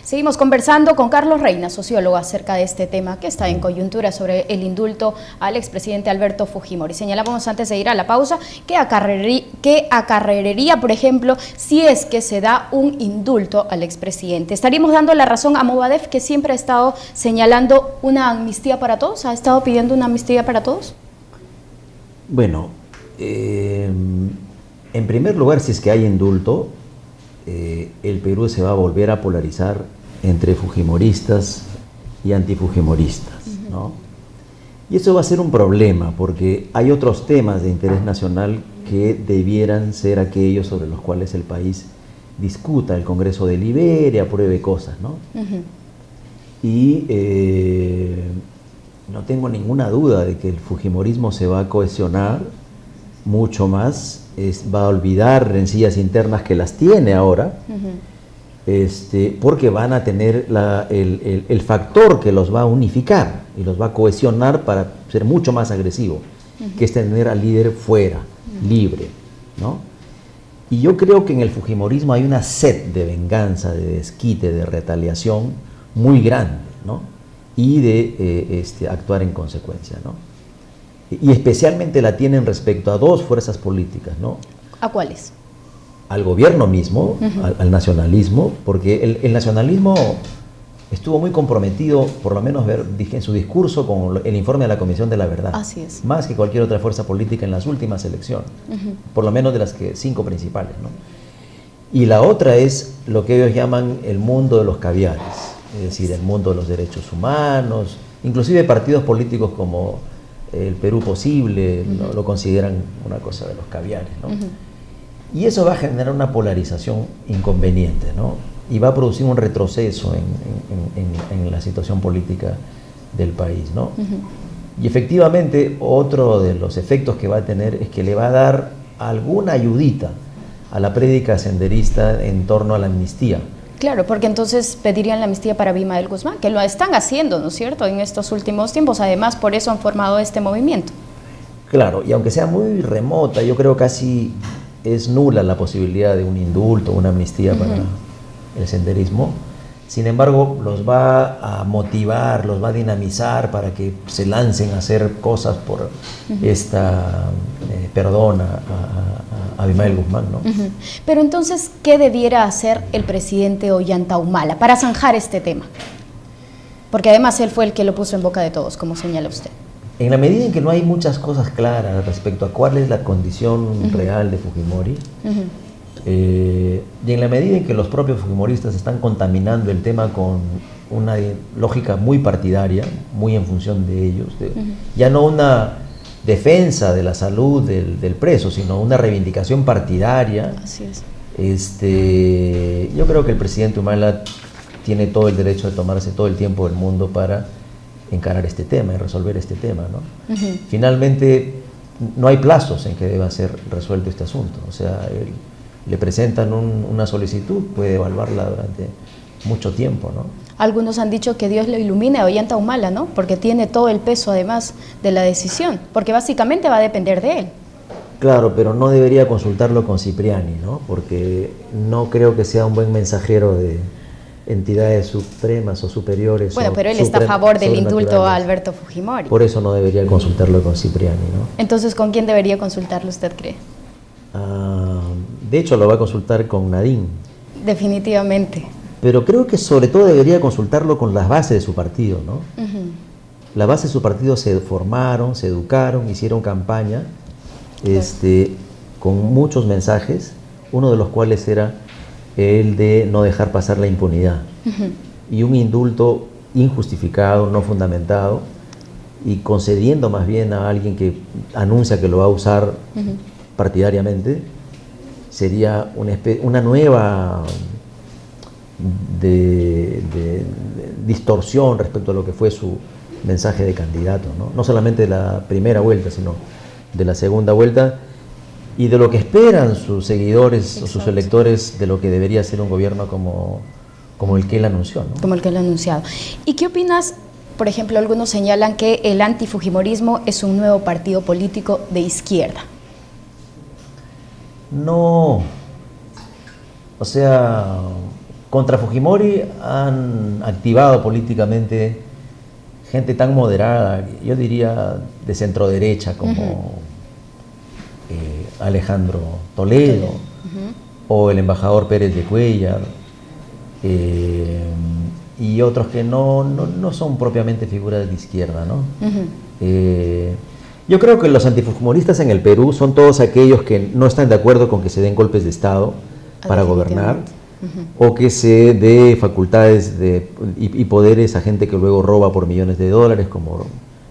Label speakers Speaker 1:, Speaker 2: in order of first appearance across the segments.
Speaker 1: Seguimos conversando con Carlos Reina, sociólogo, acerca de este tema que está en coyuntura sobre el indulto al expresidente Alberto Fujimori. Señalábamos antes de ir a la pausa que acarrearía, por ejemplo, si es que se da un indulto al expresidente. ¿Estaríamos dando la razón a Movadef, que siempre ha estado señalando una amnistía para todos? ¿Ha estado pidiendo una amnistía para todos?
Speaker 2: Bueno, en primer lugar, si es que hay indulto, el Perú se va a volver a polarizar entre fujimoristas y antifujimoristas, ¿no? Y eso va a ser un problema, porque hay otros temas de interés nacional que debieran ser aquellos sobre los cuales el país discuta, el Congreso delibere, apruebe cosas, ¿no? Y no tengo ninguna duda de que el fujimorismo se va a cohesionar mucho más, va a olvidar rencillas internas que las tiene ahora, porque van a tener el factor que los va a unificar y los va a cohesionar para ser mucho más agresivo, que es tener al líder fuera, libre, ¿no? Y yo creo que en el fujimorismo hay una sed de venganza, de desquite, de retaliación muy grande, ¿no? Y de actuar en consecuencia, ¿no? Y especialmente la tienen respecto a dos fuerzas políticas, ¿no?
Speaker 1: ¿A cuáles?
Speaker 2: Al gobierno mismo, al nacionalismo, porque el nacionalismo estuvo muy comprometido, por lo menos dije en su discurso, con el informe de la Comisión de la Verdad.
Speaker 1: Así es.
Speaker 2: Más que cualquier otra fuerza política en las últimas elecciones, por lo menos de las 5 principales, ¿no? Y la otra es lo que ellos llaman el mundo de los caviares, es decir, el mundo de los derechos humanos, inclusive partidos políticos como el Perú Posible, ¿no? Lo consideran una cosa de los caviares, ¿no? Y eso va a generar una polarización inconveniente, ¿no? Y va a producir un retroceso en la situación política del país, ¿no? Y efectivamente otro de los efectos que va a tener es que le va a dar alguna ayudita a la prédica senderista en torno a la amnistía.
Speaker 1: Claro, porque entonces pedirían la amnistía para Abimael Guzmán, que lo están haciendo, ¿no es cierto?, en estos últimos tiempos. Además, por eso han formado este movimiento. Claro,
Speaker 2: y aunque sea muy remota, yo creo casi es nula la posibilidad de un indulto, una amnistía para el senderismo. Sin embargo, los va a motivar, los va a dinamizar para que se lancen a hacer cosas por esta perdón a Abimael Guzmán, ¿no?
Speaker 1: Pero entonces, ¿qué debiera hacer el presidente Ollanta Humala para zanjar este tema? Porque además él fue el que lo puso en boca de todos, como señala usted.
Speaker 2: En la medida en que no hay muchas cosas claras respecto a cuál es la condición real de Fujimori, y en la medida en que los propios fujimoristas están contaminando el tema con una lógica muy partidaria, muy en función de ellos, ya no una defensa de la salud del preso, sino una reivindicación partidaria.
Speaker 1: Así es.
Speaker 2: Yo creo que el presidente Humala tiene todo el derecho de tomarse todo el tiempo del mundo para encarar este tema y resolver este tema, ¿no? Finalmente, no hay plazos en que deba ser resuelto este asunto. O sea, le presentan una solicitud, puede evaluarla durante mucho tiempo, ¿no?
Speaker 1: Algunos han dicho que Dios lo ilumine a Ollanta Humala, ¿no? Porque tiene todo el peso, además, de la decisión, porque básicamente va a depender de él.
Speaker 2: Claro, pero no debería consultarlo con Cipriani, ¿no? Porque no creo que sea un buen mensajero de entidades supremas o superiores.
Speaker 1: Bueno, pero él está a favor del indulto a Alberto Fujimori.
Speaker 2: Por eso no debería consultarlo con Cipriani, ¿no?
Speaker 1: Entonces, ¿con quién debería consultarlo, usted cree?
Speaker 2: De hecho, lo va a consultar con Nadine.
Speaker 1: Definitivamente.
Speaker 2: Pero creo que sobre todo debería consultarlo con las bases de su partido, ¿no? Las bases de su partido se formaron, se educaron, hicieron campaña, con muchos mensajes, uno de los cuales era el de no dejar pasar la impunidad. Y un indulto injustificado, no fundamentado, y concediendo más bien a alguien que anuncia que lo va a usar partidariamente, sería una nueva distorsión respecto a lo que fue su mensaje de candidato, ¿no? No solamente de la primera vuelta, sino de la segunda vuelta, y de lo que esperan sus seguidores o sus electores de lo que debería ser un gobierno como el que él anunció, ¿no?
Speaker 1: Como el que él ha anunciado. ¿Y qué opinas? Por ejemplo, algunos señalan que el antifujimorismo es un nuevo partido político de izquierda.
Speaker 2: No, o sea, Contra Fujimori han activado políticamente gente tan moderada, yo diría de centro derecha, como Alejandro Toledo, o el embajador Pérez de Cuéllar, y otros que no son propiamente figuras de izquierda, ¿no? Yo creo que los antifujimoristas en el Perú son todos aquellos que no están de acuerdo con que se den golpes de Estado para gobernar, o que se dé facultades y poderes a gente que luego roba por millones de dólares, como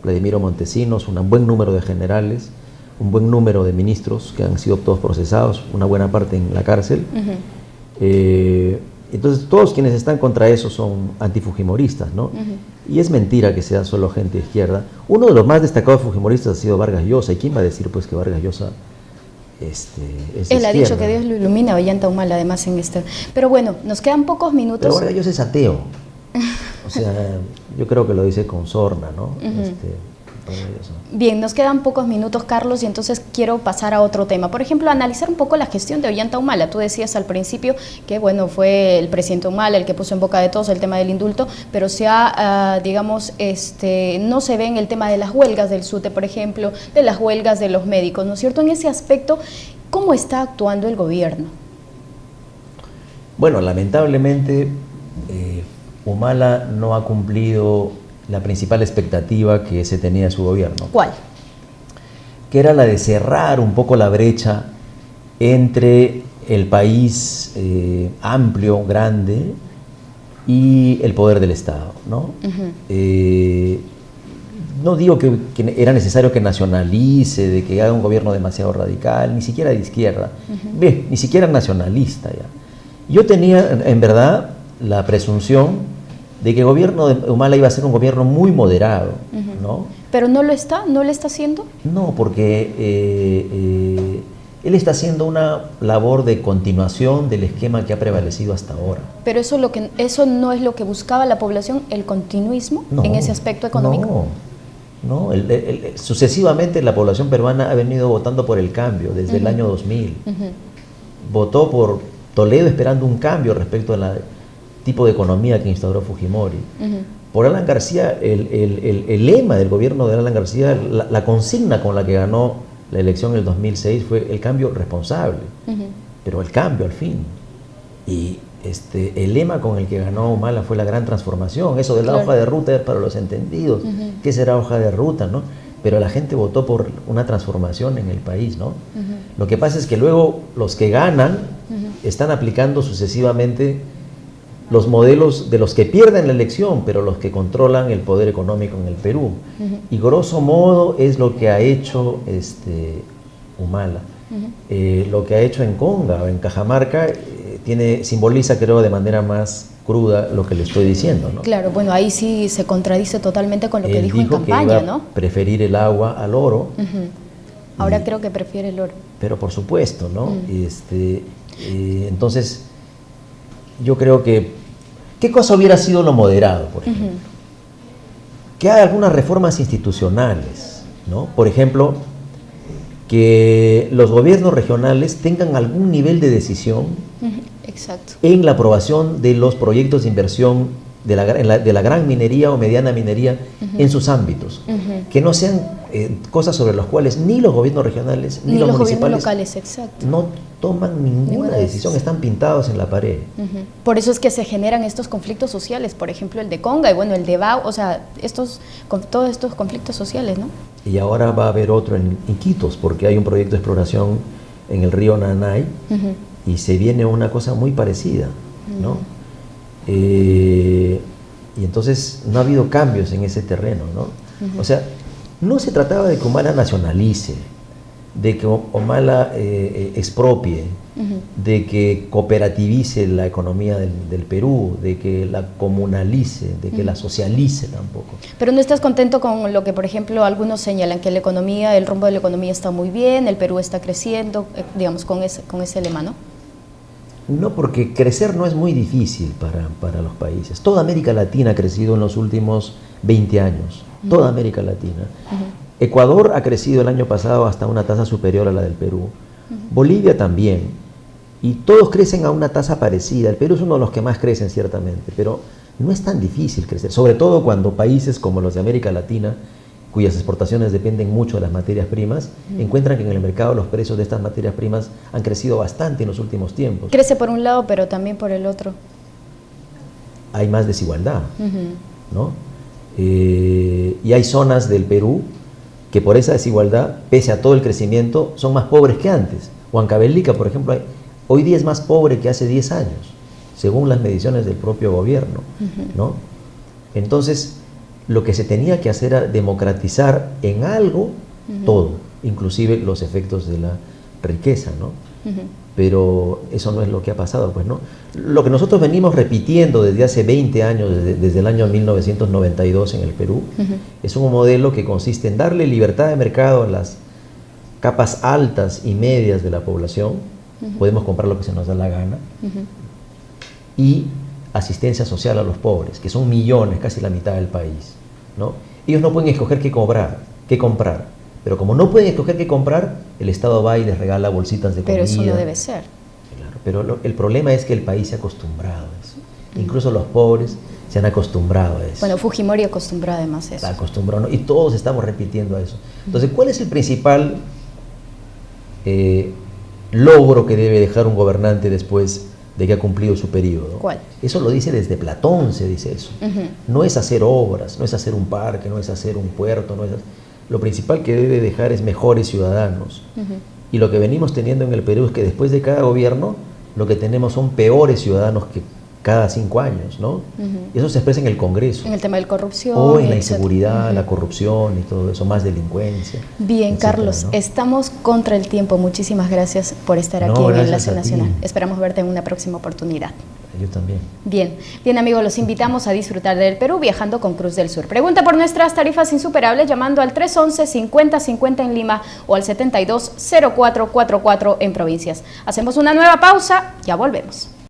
Speaker 2: Vladimiro Montesinos, un buen número de generales, un buen número de ministros que han sido todos procesados, una buena parte en la cárcel. Entonces todos quienes están contra eso son antifujimoristas, ¿no? Y es mentira que sea solo gente de izquierda. Uno de los más destacados fujimoristas ha sido Vargas Llosa. ¿Y quién va a decir pues que Vargas Llosa es
Speaker 1: Él ha dicho que Dios lo ilumina, Ollanta Humala, además en este. Pero bueno, nos quedan pocos minutos.
Speaker 2: Pero Vargas Llosa es ateo. O sea, yo creo que lo dice con sorna, ¿no?
Speaker 1: Bien, nos quedan pocos minutos, Carlos, y entonces quiero pasar a otro tema. Por ejemplo, analizar un poco la gestión de Ollanta Humala. Tú decías al principio que, bueno, fue el presidente Humala el que puso en boca de todos el tema del indulto, pero digamos, no se ve en el tema de las huelgas del SUTE, por ejemplo, de las huelgas de los médicos, ¿no es cierto? En ese aspecto, ¿cómo está actuando el gobierno?
Speaker 2: Bueno, lamentablemente, Humala no ha cumplido la principal expectativa que se tenía de su gobierno.
Speaker 1: ¿Cuál?
Speaker 2: Que era la de cerrar un poco la brecha entre el país amplio, grande, y el poder del Estado, ¿no? No digo que era necesario que nacionalice, de que haga un gobierno demasiado radical, ni siquiera de izquierda, bien, ni siquiera nacionalista ya. Yo tenía, en verdad, la presunción de que el gobierno de Humala iba a ser un gobierno muy moderado, ¿no?
Speaker 1: ¿Pero no lo está? ¿No lo está haciendo?
Speaker 2: No, porque él está haciendo una labor de continuación del esquema que ha prevalecido hasta ahora.
Speaker 1: ¿Pero eso no es lo que buscaba la población, el continuismo en ese aspecto económico?
Speaker 2: No, sucesivamente la población peruana ha venido votando por el cambio desde el año 2000. Votó por Toledo esperando un cambio respecto al tipo de economía que instauró Fujimori. Por Alan García, el lema del gobierno de Alan García, la consigna con la que ganó la elección en el 2006 fue el cambio responsable, pero el cambio al fin. Y el lema con el que ganó Humala fue la gran transformación. Eso de la hoja de ruta es para los entendidos. ¿Qué será hoja de ruta, no? Pero la gente votó por una transformación en el país, ¿no? Lo que pasa es que luego los que ganan están aplicando sucesivamente los modelos de los que pierden la elección, pero los que controlan el poder económico en el Perú. Y grosso modo es lo que ha hecho Humala. Lo que ha hecho en Conga o en Cajamarca simboliza, creo, de manera más cruda lo que le estoy diciendo, ¿no?
Speaker 1: Claro, bueno, ahí sí se contradice totalmente con lo que dijo en campaña,
Speaker 2: que iba
Speaker 1: ¿no?
Speaker 2: Preferir el agua al oro.
Speaker 1: Ahora creo que prefiere el oro.
Speaker 2: Pero por supuesto, ¿no? Entonces, yo creo que, ¿qué cosa hubiera sido lo moderado, por ejemplo? Que haya algunas reformas institucionales, ¿no? Por ejemplo, que los gobiernos regionales tengan algún nivel de decisión en la aprobación de los proyectos de inversión de la gran minería o mediana minería en sus ámbitos, que no sean cosas sobre las cuales ni los gobiernos regionales ni los municipales
Speaker 1: locales,
Speaker 2: no toman ninguna decisión, están pintados en la pared. Por
Speaker 1: eso es que se generan estos conflictos sociales, por ejemplo el de Conga y bueno el de Bao, o sea, todos estos conflictos sociales, ¿no? Y
Speaker 2: ahora va a haber otro en Iquitos, porque hay un proyecto de exploración en el río Nanay y se viene una cosa muy parecida, ¿no? Y entonces no ha habido cambios en ese terreno, ¿no? O sea, no se trataba de que Humala nacionalice, de que Humala expropie, de que cooperativice la economía del Perú, de que la comunalice, de que la socialice tampoco.
Speaker 1: Pero no estás contento con lo que, por ejemplo, algunos señalan, que el rumbo de la economía está muy bien, el Perú está creciendo, digamos, con ese lema, ¿no?
Speaker 2: No, porque crecer no es muy difícil para los países. Toda América Latina ha crecido en los últimos 20 años, toda América Latina. Ecuador ha crecido el año pasado hasta una tasa superior a la del Perú. Bolivia también. Y todos crecen a una tasa parecida. El Perú es uno de los que más crecen, ciertamente, pero no es tan difícil crecer, sobre todo cuando países como los de América Latina, cuyas exportaciones dependen mucho de las materias primas, encuentran que en el mercado los precios de estas materias primas han crecido bastante en los últimos tiempos.
Speaker 1: Crece por un lado, pero también por el otro.
Speaker 2: Hay más desigualdad, ¿no? Y hay zonas del Perú que por esa desigualdad, pese a todo el crecimiento, son más pobres que antes. Huancavelica, por ejemplo, hoy día es más pobre que hace 10 años, según las mediciones del propio gobierno, ¿no? Entonces, lo que se tenía que hacer era democratizar en algo todo, inclusive los efectos de la riqueza, ¿no? Pero eso no es lo que ha pasado, pues, ¿no? Lo que nosotros venimos repitiendo desde hace 20 años, desde el año 1992 en el Perú, es un modelo que consiste en darle libertad de mercado a las capas altas y medias de la población, podemos comprar lo que se nos da la gana, y asistencia social a los pobres, que son millones, casi la mitad del país, ¿no? Ellos no pueden escoger qué comprar, pero como no pueden escoger qué comprar, el Estado va y les regala bolsitas de comida.
Speaker 1: Pero eso no debe ser.
Speaker 2: Claro, pero el problema es que el país se ha acostumbrado a eso. Incluso los pobres se han acostumbrado a eso.
Speaker 1: Bueno, Fujimori acostumbró además a eso.
Speaker 2: Se acostumbró, ¿no? Y todos estamos repitiendo a eso. Entonces, ¿cuál es el principal logro que debe dejar un gobernante después de que ha cumplido su periodo?
Speaker 1: ¿Cuál?
Speaker 2: Eso lo dice desde Platón, se dice eso. No es hacer obras, no es hacer un parque, no es hacer un puerto, lo principal que debe dejar es mejores ciudadanos. Y lo que venimos teniendo en el Perú es que después de cada gobierno, lo que tenemos son peores ciudadanos que cada 5 años, ¿no? Y eso se expresa en el Congreso.
Speaker 1: En el tema de la corrupción.
Speaker 2: O en la inseguridad, la corrupción y todo eso, más delincuencia.
Speaker 1: Bien,
Speaker 2: etcétera,
Speaker 1: Carlos,
Speaker 2: ¿no?
Speaker 1: Estamos contra el tiempo. Muchísimas gracias por estar aquí en
Speaker 2: gracias
Speaker 1: Enlace
Speaker 2: a ti.
Speaker 1: Nacional. Esperamos verte en una próxima oportunidad.
Speaker 2: Yo también.
Speaker 1: Bien amigos, los invitamos a disfrutar del Perú viajando con Cruz del Sur. Pregunta por nuestras tarifas insuperables llamando al 311-5050 en Lima o al 720444 en provincias. Hacemos una nueva pausa, ya volvemos.